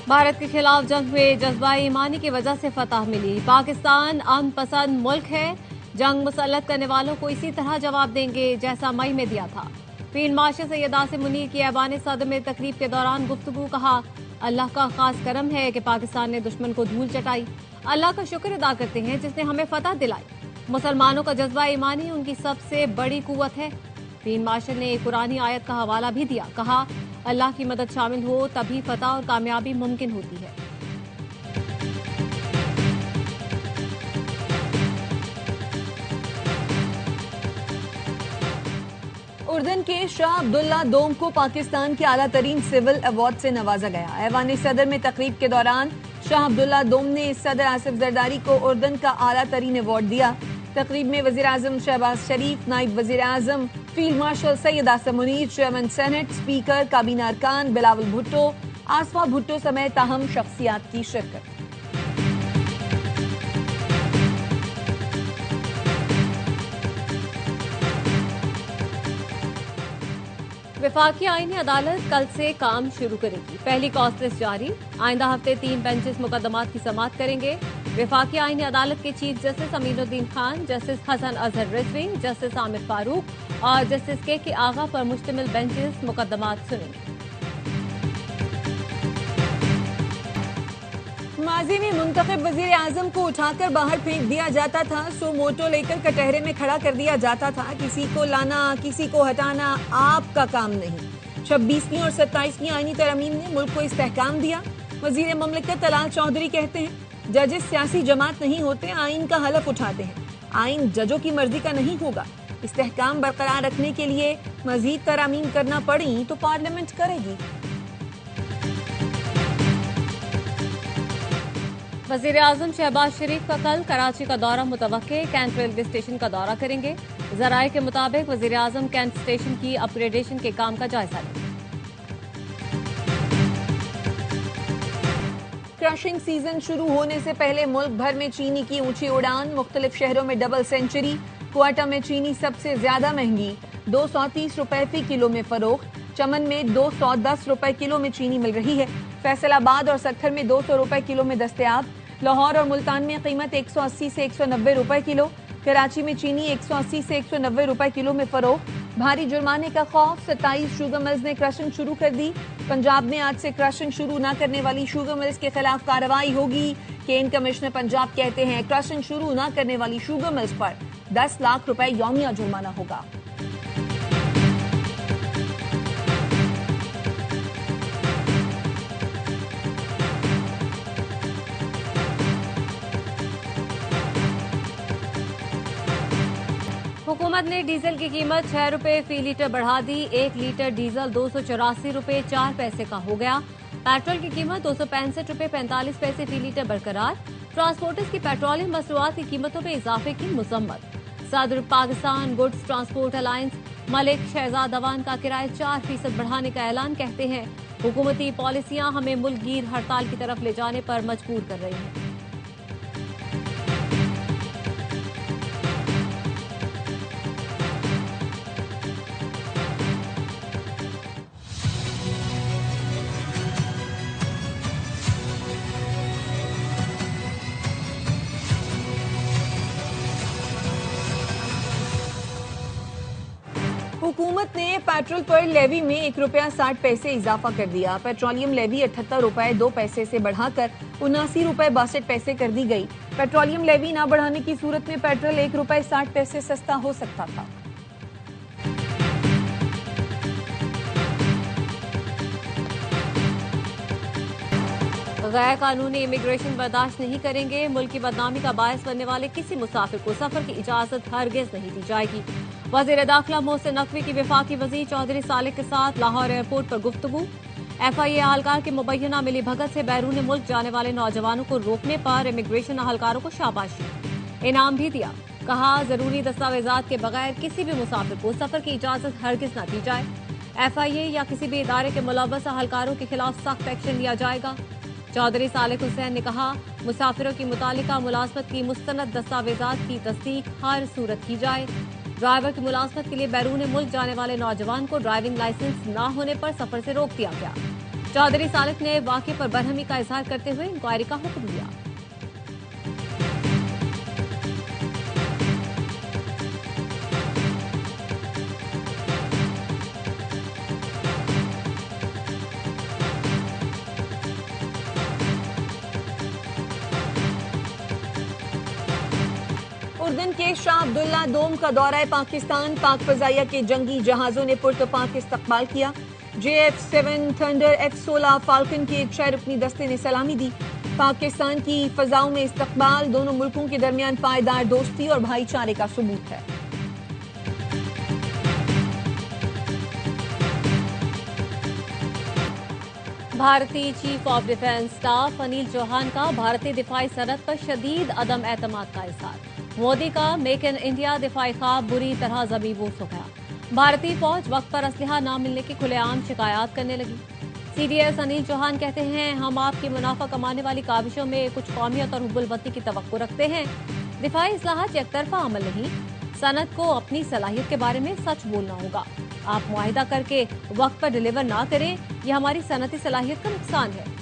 भारत के खिलाफ जंग में जज्बा ईमानी की वजह से फतह मिली। पाकिस्तान अमन पसंद मुल्क है। जंग मुसल्लत करने वालों को इसी तरह जवाब देंगे जैसा मई में दिया था। फील्ड मार्शल सैयद आसिम मुनीर की ऐवान सदर में तकरीब के दौरान गुफ्तगू। कहा, अल्लाह का खास करम है कि पाकिस्तान ने दुश्मन को धूल चटाई। अल्लाह का शुक्र अदा करते हैं जिसने हमें फतह दिलाई। मुसलमानों का जज्बा ईमानी उनकी सबसे बड़ी कुव्वत है। फील्ड मार्शल ने एक कुरानी आयत का हवाला भी दिया। कहा, अल्लाह की मदद शामिल हो तभी फतह और कामयाबी मुमकिन होती है। उर्दन के शाह अब्दुल्ला दोम को पाकिस्तान के आला तरीन सिविल अवार्ड से नवाजा गया। ऐवान सदर में तकरीब के दौरान शाह अब्दुल्ला दोम ने सदर आसिफ जरदारी को उर्दन का आला तरीन अवार्ड दिया। तकरीब में वजीर आजम शहबाज शरीफ, नायब वजीर आजम field marshal Syed Asim Munir, chairman senate, speaker, काबीना अरकान बिलावल भुट्टो, आसफा भुट्टो समेत अहम शख्सियात की शिरकत। वफाकी आईनी अदालत कल से काम शुरू करेगी। पहली कॉस्ट लिस्ट जारी। आइंदा हफ्ते 3 बेंचेस मुकदमात की समाअत करेंगे। वफाकी आईनी अदालत के chief justice Aminuddin Khan, justice Hasan Azhar Rizvi, justice Aamir Farooq और जस्टिस के आगा पर मुश्तमिल बेंचेस मुकदमात सुनेंगे। माजी में मुंतखब वजीर आजम को उठाकर बाहर फेंक दिया जाता था। सो मोटो लेकर कटहरे में खड़ा कर दिया जाता था। किसी को लाना, किसी को हटाना आपका काम नहीं। 26वीं और 27वीं आईनी तरमीम ने मुल्क को इस्तेहकाम दिया। वजीर ममलिकत तलाल चौधरी कहते हैं, जजेस सियासी जमात नहीं होते, आइन का हलफ उठाते हैं। आइन जजों की मर्जी का नहीं होगा। इस्तेहकाम बरकरार रखने के लिए मजीद तरामीम करना पड़ी तो पार्लियामेंट करेगी। वजीर आजम शहबाज शरीफ का कल कराची का दौरा मुतवक्के। कैंट रेलवे स्टेशन का दौरा करेंगे। जराये के मुताबिक वजीर आजम कैंट स्टेशन की अपग्रेडेशन के काम का जायजा लेंगे। क्रशिंग सीजन शुरू होने से पहले मुल्क भर में चीनी की ऊंची उड़ान। मुख्तलिफ शहरों में डबल सेंचुरी। क्वाटा में चीनी सबसे ज्यादा महंगी, 230 रुपए फी किलो में फरोख्त। चमन में 210 रुपए किलो में चीनी मिल रही है। फैसलाबाद और सक्खर में 200 रुपए किलो में दस्तयाब। लाहौर और मुल्तान में कीमत 180 से 190 रुपए किलो। कराची में चीनी 180 से 190 रुपए किलो में फरोख्त। भारी जुर्माने का खौफ, 27 शुगर मिल्स ने क्रशिंग शुरू कर दी। पंजाब में आज से क्रशिंग शुरू न करने वाली शुगर मिल्स के खिलाफ कार्रवाई होगी। केन कमिश्नर पंजाब कहते हैं, क्रशिंग शुरू न करने वाली शुगर मिल्स पर 10 लाख रुपए यौमिया जुर्माना होगा। हुकूमत ने डीजल की कीमत 6 रुपए फी लीटर बढ़ा दी। 1 लीटर डीजल 284 रुपए 4 पैसे का हो गया। पेट्रोल की कीमत 265 रुपए 45 पैसे फी लीटर बरकरार। ट्रांसपोर्टर्स की पेट्रोलियम मसनूआत की कीमतों में इजाफे की मजम्मत। सदर Pakistan goods transport alliance Malik Shahzad Awan का किराया 4% बढ़ाने का ऐलान। कहते हैं, हुकूमती पॉलिसियां हमें मुल्कगीर हड़ताल की तरफ ले जाने पर मजबूर कर रही हैं। हुकूमत ने पेट्रोल पर लेवी में 1 रुपया 60 पैसे इजाफा कर दिया। पेट्रोलियम लेवी 78 रुपए 2 पैसे से बढ़ाकर 79 रुपए 62 पैसे कर दी गई। पेट्रोलियम लेवी न बढ़ाने की सूरत में पेट्रोल 1 रुपए 60 पैसे सस्ता हो सकता था। गैर कानूनी इमिग्रेशन बर्दाश्त नहीं करेंगे। मुल्क की बदनामी का बायस बनने वाले किसी मुसाफिर को सफर की इजाजत हरगिज नहीं दी जाएगी। वजीर दाखिला मोहसिन नकवी की वफाकी वजीर चौधरी सालिक के साथ लाहौर एयरपोर्ट पर गुफ्तगू। FIA अहलकार की मुबैना मिली भगत से बैरून मुल्क जाने वाले नौजवानों को रोकने पर इमिग्रेशन अहलकारों को शाबाशी, इनाम भी दिया। कहा, जरूरी दस्तावेजात के बगैर किसी भी मुसाफिर को सफर की इजाजत हरगिज न दी जाए। FIA या किसी भी इदारे के मुलव्वस अहलकारों के खिलाफ सख्त एक्शन लिया जाएगा। चौधरी सालिक हुसैन ने कहा, मुसाफिरों की मुतालिका मुलाजमत की मुस्तनद दस्तावेजात की तस्दीक हर सूरत की जाए। ड्राइवर की मुलाजमत के लिए बैरून मुल्क जाने वाले नौजवान को ड्राइविंग लाइसेंस न होने पर सफर से रोक दिया गया। चौधरी सालिक ने वाक़े पर बरहमी का इजहार करते हुए इंक्वायरी का हुक्म दिया। उर्दन के शाह अब्दुल्ला दोम का दौरा पाकिस्तान। पाक फजाइया के जंगी जहाजों ने पुरतपाक इस्तकबाल किया। JF-7 थंडर, F-16 फाल्कन के 6 रुकनी दस्ते ने सलामी दी। पाकिस्तान की फजाओं में इस्तकबाल दोनों मुल्कों के दरमियान पायदार दोस्ती और भाईचारे का सबूत है। भारतीय chief of defence staff Anil Chauhan का भारतीय दिफाई सनत पर शदीद अदम एतमाद का इजहार। मोदी का मेक इन इंडिया दिफाई ख्वाब बुरी तरह ज़मीबूस हो गया। भारतीय फौज वक्त पर असलहा न मिलने की खुलेआम शिकायत करने लगी। CDS अनिल चौहान कहते हैं, हम आपकी मुनाफा कमाने वाली काविशों में कुछ कौमियत और हुब्बुल-वतनी की तवक्को रखते हैं। दिफाई इस्लाहात एकतरफा अमल नहीं, सनत को अपनी सलाहियत के बारे में सच बोलना होगा। आप मुआहिदा करके वक्त पर डिलीवर ना करें, यह हमारी सनती सलाहियत का नुकसान है।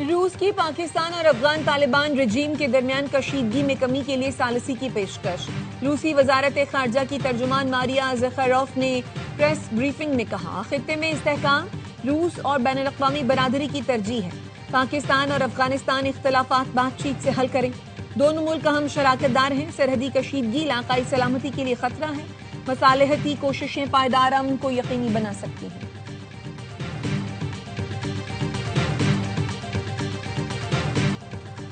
रूस की पाकिस्तान और अफगान तालिबान रजीम के दरमियान कशीदगी में कमी के लिए सालिसी की पेशकश। रूसी वजारत खारजा की तर्जुमान मारिया ज़खरोफ ने प्रेस ब्रीफिंग में कहा, खित्ते में इस्तेहकाम रूस और बैनुल-अक़वामी बरादरी की तरजीह है। पाकिस्तान और अफगानिस्तान इख्तिलाफात बातचीत से हल करें। दोनों मुल्क अहम शराकतदार हैं। सरहदी कशीदगी इलाकाई सलामती के लिए खतरा है। मसालेहती कोशिशें पायदार अमन को यकीनी बना सकती हैं।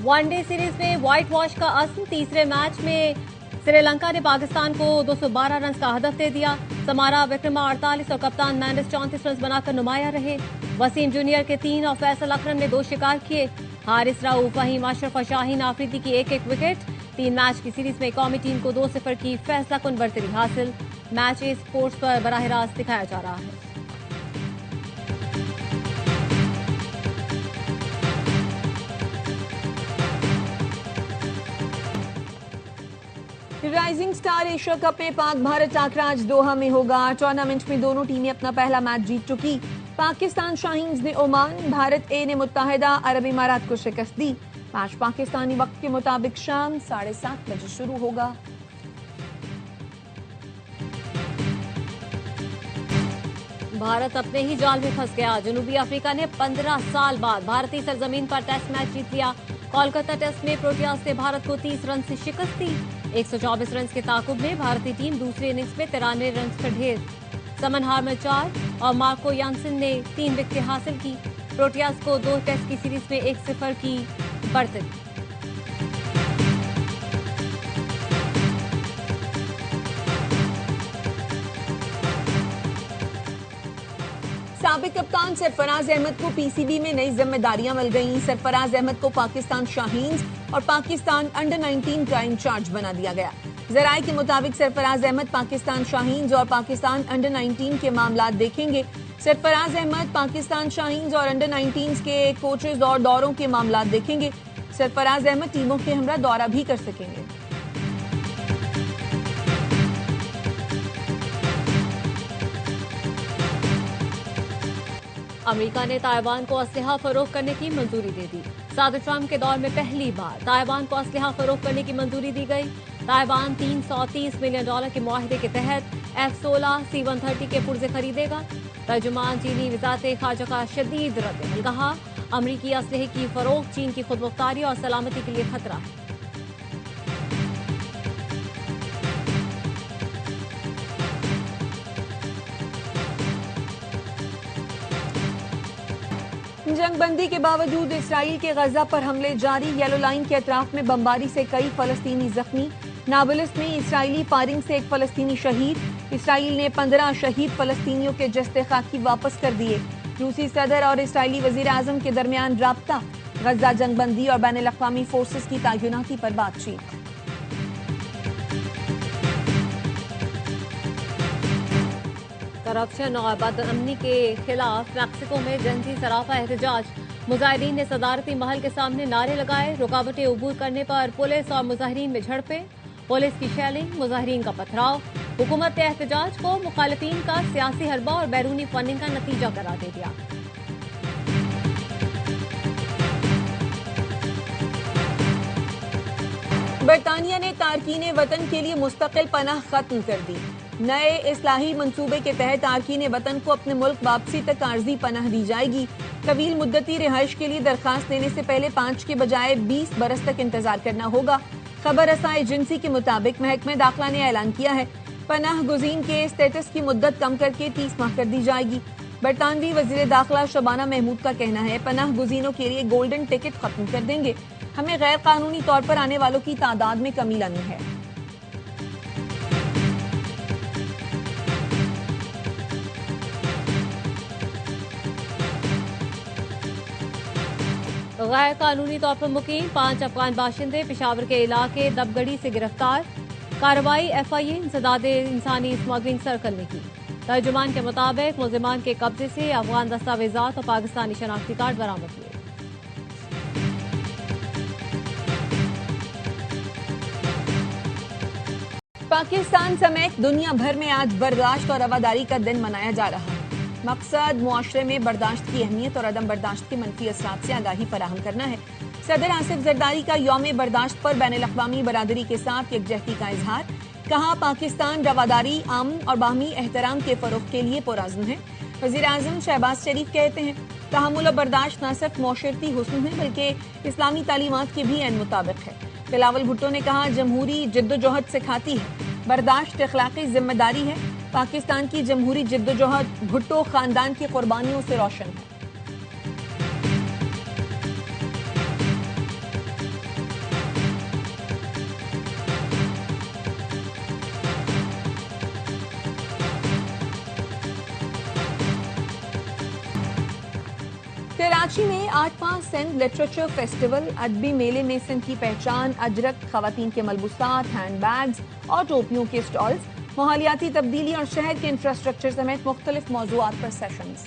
वनडे सीरीज में व्हाइट वॉश का असर। तीसरे मैच में श्रीलंका ने पाकिस्तान को 212 रन का हदफ दे दिया। समारा विक्रमा 48 और कप्तान मैंडिस 34 रन बनाकर नुमाया रहे। वसीम जूनियर के 3 और फैसल अकरम ने 2 शिकार किए। हारिस रऊफ, फहीम अशरफ और शाहीन आफरीदी की एक विकेट। 3 मैच की सीरीज में कौमी टीम को 2-0 की फैसला कुन बरतरी हासिल। मैच स्पोर्ट्स पर बराह रास्त दिखाया जा रहा है। राइजिंग स्टार एशिया कप में पाक भारत टाकरा आज दोहा में होगा। टूर्नामेंट में दोनों टीमें अपना पहला मैच जीत चुकी। पाकिस्तान शाहीन्स ने ओमान, भारत ए ने मुत्तहिदा अरब इमारात को शिकस्त दी। मैच पाकिस्तानी वक्त के मुताबिक शाम 7:30 बजे शुरू होगा। भारत अपने ही जाल में फंस गया। जनूबी अफ्रीका ने 15 साल बाद भारतीय सरजमीन पर टेस्ट मैच जीत लिया। कोलकाता टेस्ट में प्रोटियाज ने भारत को 30 रन से शिकस्त दी। 124 रन के ताकुब में भारतीय टीम दूसरी इनिंग्स में 93 रन पर ढेर। समन हार्मर 4 और मार्को यानसन ने 3 विकेटें हासिल की। प्रोटियाज को 2 टेस्ट की सीरीज में 1-0 की बढ़त। साबिक कप्तान सरफराज अहमद को PCB में नई जिम्मेदारियां मिल गईं। सरफराज अहमद को पाकिस्तान शाहीन्स और पाकिस्तान अंडर-19 का इंचार्ज बना दिया गया। जराये के मुताबिक सरफराज अहमद पाकिस्तान शाहीन्स और पाकिस्तान अंडर-19 के मामलात देखेंगे। सरफराज अहमद पाकिस्तान शाहीन्स और अंडर-19 के कोचेज और दौरों के मामलात देखेंगे। सरफराज अहमद टीमों के हमरा दौरा भी कर सकेंगे। अमेरिका ने ताइवान को असलहा फरोख्त करने की मंजूरी दे दी। सदर ट्रंप के दौर में पहली बार ताइवान को असलहा फरोख्त करने की मंजूरी दी गई। ताइवान $330 मिलियन के मुआहदे के तहत F-16 C-130 के पुर्जे खरीदेगा। तर्जुमान चीनी वज़ारत ख़ारजा का शदीद रद्द। कहा, अमरीकी असलहे की फरोख्त चीन की खुदमुख्तारी और सलामती के लिए खतरा है। जंगबंदी के बावजूद इसराइल के गजा पर हमले जारी। येलो लाइन के अतराफ में बमबारी से कई फलस्तीनी जख्मी। नाबुलस में इसराइली फायरिंग से एक फलस्तीनी शहीद। इसराइल ने 15 शहीद फलस्तीनियों के जस्ते खाकी वापस कर दिए। रूसी सदर और इसराइली वजीर आजम के दरमियान राब्ता। गजा जंगबंदी और बैनुल-अक़वामी फोर्सेस की तैनाती पर बातचीत। करप्शन और बदअमनी के खिलाफ मैक्सिको में जनजी सराफा एहतजाज। मुजाहिरीन ने सदारती महल के सामने नारे लगाए। रुकावटें अबूर करने पर पुलिस और मुजाहिरीन में झड़पें, पुलिस की शेलिंग, मुजाहिरीन का पथराव। हुकूमत ने एहतजाज को मुखालिफिन का सियासी हरबा और बैरूनी फंडिंग का नतीजा करार दे दिया। बरतानिया ने तारकीन वतन के लिए मुस्तकिल पनाह खत्म कर दी। नए इस्लाही मंसूबे के तहत तारकीन वतन को अपने मुल्क वापसी तक आर्जी पनाह दी जाएगी। तवील मुद्दती रिहाइश के लिए दरखास्त देने से पहले 5 के बजाय 20 बरस तक इंतजार करना होगा। खबर रसा एजेंसी के मुताबिक महकमे दाखिला ने ऐलान किया है पनाह गुज़ीन के स्टेटस की मुद्दत कम करके 30 माह कर दी जाएगी। बरतानवी वजीर दाखिला शबाना महमूद का कहना है पनाह गुज़ीनों के लिए गोल्डन टिकट खत्म कर देंगे। हमें गैर कानूनी तौर पर आने वालों की तादाद में कमी लानी है। गैर कानूनी तौर पर मुकीम 5 अफगान बाशिंदे पेशावर के इलाके दबगड़ी से गिरफ्तार। कार्रवाई FIA इंसदाद इंसानी स्मगलिंग सर्कल ने की। तर्जुमान के मुताबिक मुलजिमान के कब्जे से अफगान दस्तावेजात और पाकिस्तानी शनाख्ती कार्ड बरामद हुए। पाकिस्तान समेत दुनिया भर में आज बर्दाश्त और रवादारी का दिन मनाया जा रहा है। मकसद मुआशरे में बर्दाश्त की अहमियत और अदम बर्दाश्त के मनफी असरात से आगाही फराहम करना है। सदर आसिफ जरदारी का यौम बर्दाश्त पर बैनुल-अक़वामी बरादरी के साथ यकजहती का इजहार। कहा पाकिस्तान रवादारी, अमन और बाहमी एहतराम के फरोग के लिए पुरअज़्म है। वज़ीर आज़म शहबाज शरीफ कहते हैं तहम्मुल और बर्दाश्त न सिर्फ मौशरती हुस्न है बल्कि इस्लामी तालीमात के भी ऐन मुताबिक है। बिलावल भुट्टो ने कहा जमहूरी जिद्दोजहद सिखाती है बर्दाश्त अखलाकी जिम्मेदारी है। पाकिस्तान की जमहूरी जिद्दोजहद भुट्टो खानदान की कुर्बानियों से रोशन है। कराची में 8वां सिंध लिटरेचर फेस्टिवल अदबी मेले में सिंध की पहचान अजरक, खवातीन के मलबूसात, हैंड बैग्स और टोपियों के स्टॉल्स, माहौलियाती तब्दीली और शहर के इंफ्रास्ट्रक्चर समेत मुख्तलिफ मौज़ूआत पर सेशंस।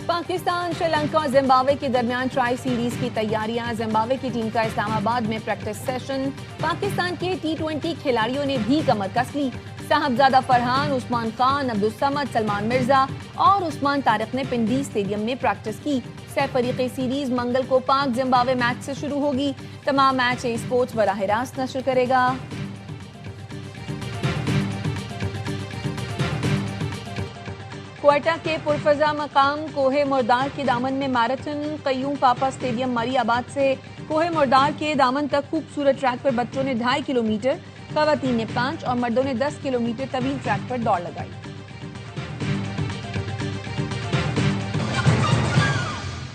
पाकिस्तान, श्रीलंका और जिम्बाब्वे के दरमियान ट्राई सीरीज की तैयारियां। जिम्बाब्वे की टीम का इस्लामाबाद में प्रैक्टिस सेशन। पाकिस्तान के T20 खिलाड़ियों ने भी कमर कस ली। साहबजादा फरहान, उस्मान खान, अब्दुल समद, सलमान मिर्जा और उस्मान तारिक ने पिंडी स्टेडियम में प्रैक्टिस की। सह-फरीक़ी सीरीज मंगल को पाक जिम्बाब्वे मैच से शुरू होगी। तमाम मैच स्पोर्ट्स बराह रास्त नशर करेगा। क्वेटा के पुरफजा मकाम कोहे मुर्दार के दामन में मैराथन। कयूम पापा स्टेडियम मरियाबाद से कोहे मुर्दार के दामन तक खूबसूरत ट्रैक पर बच्चों ने 2.5 किलोमीटर, खवातीन ने 5 और मर्दों ने 10 किलोमीटर तवील ट्रैक पर दौड़ लगाई।